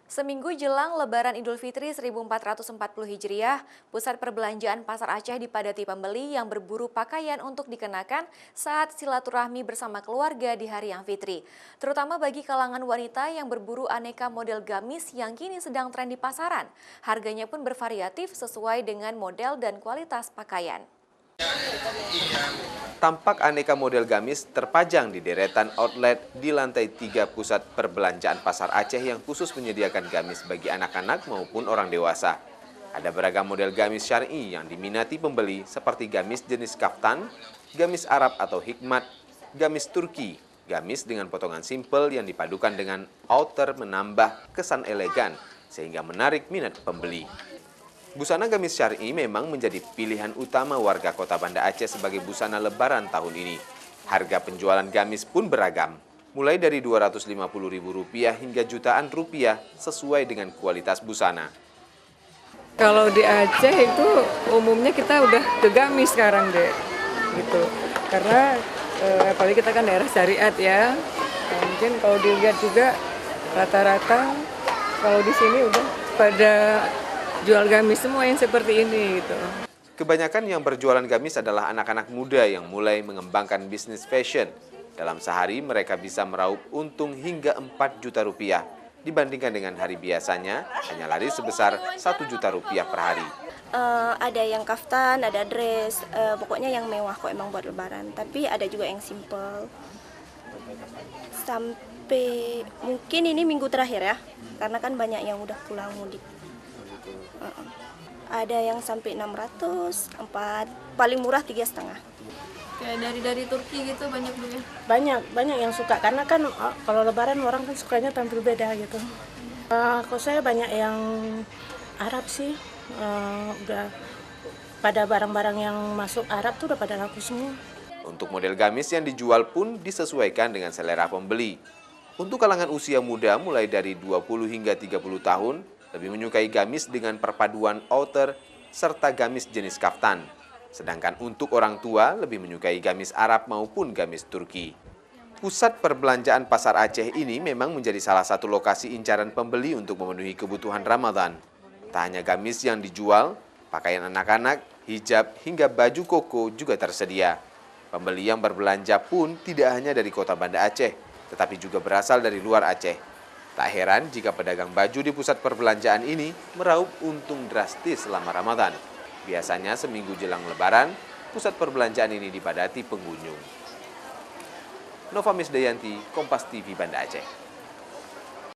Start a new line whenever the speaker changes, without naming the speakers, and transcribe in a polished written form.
Seminggu jelang Lebaran Idul Fitri 1440 Hijriah, pusat perbelanjaan Pasar Aceh dipadati pembeli yang berburu pakaian untuk dikenakan saat silaturahmi bersama keluarga di hari yang fitri. Terutama bagi kalangan wanita yang berburu aneka model gamis yang kini sedang tren di pasaran. Harganya pun bervariatif sesuai dengan model dan kualitas pakaian.
Tampak aneka model gamis terpajang di deretan outlet di lantai 3 pusat perbelanjaan Pasar Aceh yang khusus menyediakan gamis bagi anak-anak maupun orang dewasa. Ada beragam model gamis syar'i yang diminati pembeli seperti gamis jenis kaftan, gamis Arab atau hikmat, gamis Turki, gamis dengan potongan simpel yang dipadukan dengan outer menambah kesan elegan sehingga menarik minat pembeli. Busana gamis syar'i memang menjadi pilihan utama warga kota Banda Aceh sebagai busana lebaran tahun ini. Harga penjualan gamis pun beragam, mulai dari Rp250.000 hingga jutaan rupiah sesuai dengan kualitas busana.
Kalau di Aceh itu umumnya kita udah ke gamis sekarang deh, gitu. Karena apalagi kita kan daerah syariat ya. Nah, mungkin kalau dilihat juga rata-rata kalau di sini udah pada jual gamis semua yang seperti ini gitu.
Kebanyakan yang berjualan gamis adalah anak-anak muda yang mulai mengembangkan bisnis fashion. Dalam sehari mereka bisa meraup untung hingga 4 juta rupiah dibandingkan dengan hari biasanya hanya laris sebesar 1 juta rupiah per hari.
Ada yang kaftan, ada dress, pokoknya yang mewah kok emang buat lebaran. Tapi ada juga yang simple. Sampai mungkin ini minggu terakhir ya, karena kan banyak yang udah pulang mudik. Ada yang sampai 600, 4, paling murah 3,5.
Kayak dari Turki gitu banyak juga.
Banyak yang suka karena kan kalau lebaran orang kan sukanya tampil beda gitu. Kalau saya banyak yang Arab sih, udah pada barang-barang yang masuk Arab tuh udah pada laku semua.
Untuk model gamis yang dijual pun disesuaikan dengan selera pembeli. Untuk kalangan usia muda mulai dari 20 hingga 30 tahun, lebih menyukai gamis dengan perpaduan outer serta gamis jenis kaftan. Sedangkan untuk orang tua lebih menyukai gamis Arab maupun gamis Turki. Pusat perbelanjaan Pasar Aceh ini memang menjadi salah satu lokasi incaran pembeli untuk memenuhi kebutuhan Ramadan. Tak hanya gamis yang dijual, pakaian anak-anak, hijab hingga baju koko juga tersedia. Pembeli yang berbelanja pun tidak hanya dari kota Banda Aceh, tetapi juga berasal dari luar Aceh. Tak heran jika pedagang baju di pusat perbelanjaan ini meraup untung drastis selama Ramadan. Biasanya seminggu jelang Lebaran, pusat perbelanjaan ini dipadati pengunjung. Nova Misdayanti, Kompas TV Banda Aceh.